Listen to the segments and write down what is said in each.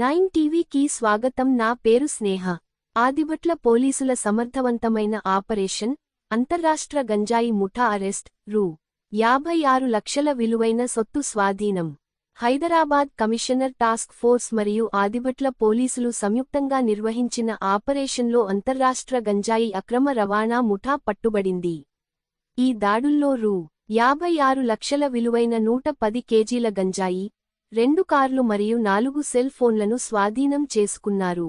9 టీవీకి స్వాగతం. నా పేరు స్నేహ. ఆదిబట్ల పోలీసుల సమర్థవంతమైన ఆపరేషన్, అంతర్రాష్ట్ర గంజాయి ముఠా అరెస్ట్, రూ. 56 లక్షల విలువైన సొత్తు స్వాధీనం. హైదరాబాద్ కమిషనర్ టాస్క్ ఫోర్స్ మరియు ఆదిబట్ల పోలీసులు సంయుక్తంగా నిర్వహించిన ఆపరేషన్లో అంతర్రాష్ట్ర గంజాయి అక్రమ రవాణా ముఠా పట్టుబడింది. ఈ దాడుల్లో రూ. 56 లక్షల విలువైన 110 కేజీల గంజాయి, 2 కార్లు మరియు 4 సెల్ ఫోన్లను స్వాధీనం చేసుకున్నారు.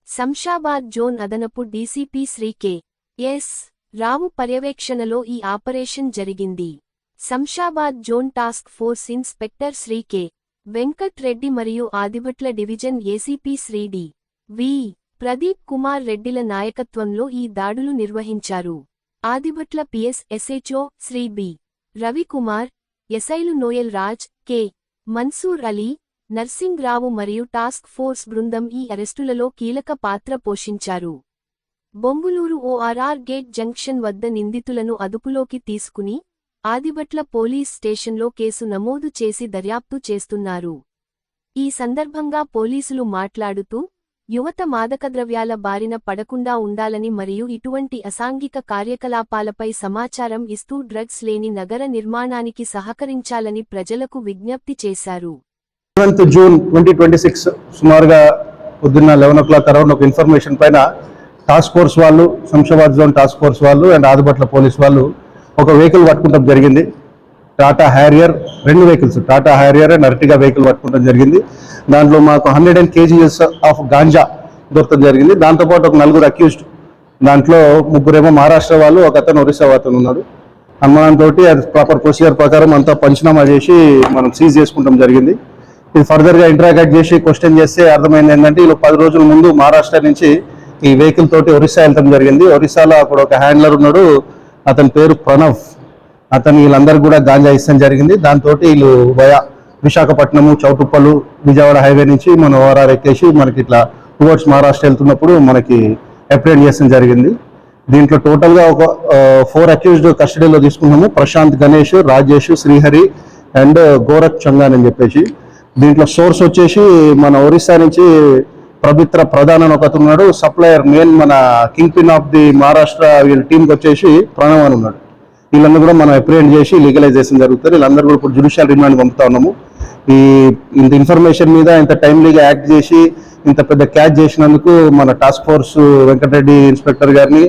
శంషాబాద్ జోన్ అదనపు డీసీపీ శ్రీ కె.ఎస్. రావు పర్యవేక్షణలో ఈ ఆపరేషన్ జరిగింది. Shamshabad zone task force inspector Shri K. Venkat Reddy మరియు Adibatla division ACP Shri D. V. Pradeep Kumar రెడ్డిల నాయకత్వంలో ఈ దాడులు నిర్వహించారు. Adibatla PS SHO Shri B. Ravikumar, ఎస్ఐలు నోయల్ రాజ్, కె. మన్సూర్ అలీ, నర్సింగ్ రావు మరియు టాస్క్ ఫోర్స్ బృందం ఈ అరెస్టులలో కీలక పాత్ర పోషించారు. బొంగులూరు ఓఆర్ఆర్ గేట్ జంక్షన్ వద్ద నిందితులను అదుపులోకి తీసుకుని ఆదిబట్ల పోలీస్ స్టేషన్లో కేసు నమోదు చేసి దర్యాప్తు చేస్తున్నారు. ఈ సందర్భంగా పోలీసులు మాట్లాడుతూ, యువత మాదకద్రవ్యాల బారిన పడకుండా ఉండాలని మరియు ఇటువంటి అసాంఘిక కార్యకలాపాలపై సమాచారం ఇస్తూ డ్రగ్స్ లేని నగర నిర్మాణానికి సహకరించాలని ప్రజలకు విజ్ఞప్తి చేశారు. 7 జూన్ 2026 సుమారుగా పొద్దున్న 11 o'clock అరౌండ్ ఒక ఇన్ఫర్మేషన్ పైన టాస్క్ ఫోర్స్ వాళ్ళు, శంషాబాద్ జోన్ టాస్క్ ఫోర్స్ వాళ్ళు అండ్ ఆదిబట్ల పోలీస్ వాళ్ళు ఒక వెహికల్ పట్టుకుంటాం జరిగింది. Tata Harrier, 2 vehicles, Tata Harrier and అర్టిగా vehicle పట్టుకుంటాం జరిగింది. దాంట్లో మాకు 110 kgs ఆఫ్ గాంజా దొరకడం జరిగింది. దాంతోపాటు ఒక 4 అక్యూజ్డ్, దాంట్లో 3 మహారాష్ట్ర వాళ్ళు, ఒక అతను ఒరిస్సా అతను ఉన్నాడు. అనుమానంతో అది ప్రాపర్ ప్రొసీజర్ ప్రకారం అంతా పంచనామా చేసి మనం సీజ్ చేసుకుంటాం జరిగింది. ఇది ఫర్దర్గా ఇంటరాగేట్ చేసి క్వశ్చన్ చేస్తే అర్థమైంది ఏంటంటే వీళ్ళు 10 రోజుల ముందు మహారాష్ట్ర నుంచి ఈ వెహికల్ తోటి ఒరిస్సా వెళ్తాం జరిగింది. ఒరిస్సాలో అక్కడ ఒక హ్యాండ్లర్ ఉన్నాడు, అతని పేరు ప్రణవ్. అతను వీళ్ళందరూ కూడా గాంజా ఇస్తాం జరిగింది. దాంతో వీళ్ళు వయా విశాఖపట్నము, చౌటుప్పలు, విజయవాడ హైవే నుంచి మన ఓఆర్ఆర్ ఎక్కేసి మనకి ఇట్లా టువర్డ్స్ మహారాష్ట్ర వెళ్తున్నప్పుడు మనకి అప్రెండ్ చేస్తాం జరిగింది. దీంట్లో టోటల్గా ఒక 4 అక్యూజ్డ్ కస్టడీలో తీసుకున్నాము. ప్రశాంత్, గణేష్, రాజేష్, శ్రీహరి అండ్ గోరఖ్ చంగాన్ అని చెప్పేసి. దీంట్లో సోర్స్ వచ్చేసి మన ఒరిస్సా నుంచి పవిత్ర ప్రధాన్ అని ఒక అతను ఉన్నాడు. సప్లయర్ మెయిన్ మన king pin of the Maharashtra వీళ్ళ టీంకి వచ్చేసి ప్రణవ్ అని ఉన్నాడు. వీళ్ళందరూ కూడా మనం అప్రిహెండ్ చేసి లీగలైజేషన్ జరుగుతుంది. వీళ్ళందరూ కూడా ఇప్పుడు జ్యుడిషియల్ రిమాండ్ పంపుతా ఉన్నాము. ఇంత ఇన్ఫర్మేషన్ మీద ఇంత టైమ్లీగా యాక్ట్ చేసి ఇంత పెద్ద క్యాచ్ చేసినందుకు మన టాస్క్ ఫోర్స్ వెంకటరెడ్డి ఇన్స్పెక్టర్ గారిని,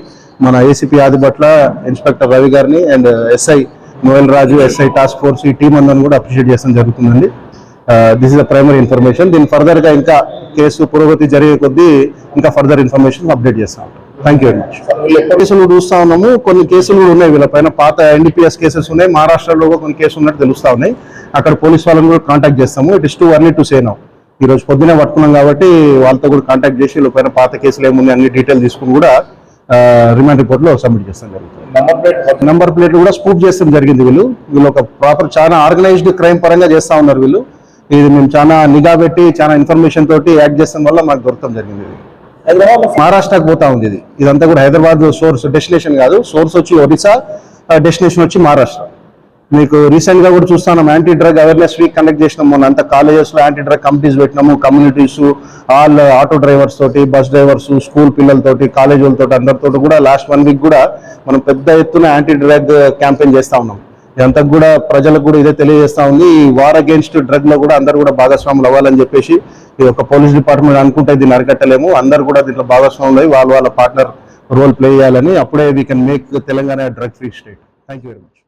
మన ఏసీపీ ఆదిబట్ల ఇన్స్పెక్టర్ రవి గారిని and SI Noel Raju, SI task force ఈ టీం అందరిని కూడా అప్రిషియేట్ చేయడం జరుగుతుందండి. This is the primary information. దీని ఫర్దర్గా ఇంకా కేసు పురోగతి జరిగే కొద్దీ ఇంకా ఫర్దర్ ఇన్ఫర్మేషన్ అప్డేట్ చేస్తాం. Thank you very much. కేసులు చూస్తా ఉన్నాము. కొన్ని కేసులు కూడా ఉన్నాయి వీళ్ళపైన, పాత ఎన్డీపీఎస్ కేసెస్ ఉన్నాయి. మహారాష్ట్రలో కొన్ని కేసులు ఉన్నట్టు తెలుస్తా ఉన్నాయి. అక్కడ పోలీస్ వాళ్ళని కూడా కాంటాక్ట్ చేస్తాము. It is too early to say now. ఈ రోజు పొద్దునే పట్టుకున్నాం కాబట్టి వాళ్ళతో కూడా కాంటాక్ట్ చేసి వీళ్ళపైన పాత కేసులు ఏమున్నాయి అన్ని డీటెయిల్ తీసుకుని కూడా రిమాండ్ రిపోర్ట్లో సబ్మిట్ చేస్తాం జరుగుతుంది. నంబర్ ప్లేట్లు కూడా స్పూప్ చేస్తాం జరిగింది. వీళ్ళు ఒక ప్రాపర్ చాలా ఆర్గనైజ్డ్ క్రైమ్ పరంగా చేస్తా ఉన్నారు వీళ్ళు. ఇది మేము చాలా నిఘా పెట్టి చాలా ఇన్ఫర్మేషన్ తోటి యాక్ట్ చేస్తాం వల్ల మాకు దొరకడం జరిగింది. మహారాష్ట్రకు పోతా ఉంది ఇదంతా కూడా. హైదరాబాద్ సోర్స్ డెస్టినేషన్ కాదు, సోర్స్ వచ్చి ఒరిస్సా, డెస్టినేషన్ వచ్చి మహారాష్ట్ర. మీకు రీసెంట్ గా కూడా చూస్తాను, anti drug awareness week conduct చేసినాం. మొన్న అంతా కాలేజెస్ లో యాంటీ డ్రగ్ కమిటీస్ పెట్టినాము. కమ్యూనిటీస్, ఆల్ ఆటో డ్రైవర్స్ తోటి, బస్ డ్రైవర్స్, స్కూల్ పిల్లలతోటి, కాలేజ్ వాళ్ళతో అందరితో కూడా లాస్ట్ 1 week కూడా మనం పెద్ద ఎత్తున యాంటీ డ్రగ్ క్యాంపెయిన్ చేస్తా ఉన్నాం. ఇదంతా కూడా ప్రజలకు కూడా ఇదే తెలియజేస్తా ఉంది. ఈ వార్ అగేన్స్ట్ డ్రగ్ లో కూడా అందరూ కూడా భాగస్వాములు అవ్వాలని చెప్పేసి ఈ యొక్క పోలీస్ డిపార్ట్మెంట్ అనుకుంటే దీన్ని అరికట్టలేము. అందరూ కూడా దీంట్లో భాగస్వాములు అయ్యి వాళ్ళ పార్ట్నర్ రోల్ ప్లే చేయాలని. అప్పుడే we can make Telangana drug free state. Thank you very much.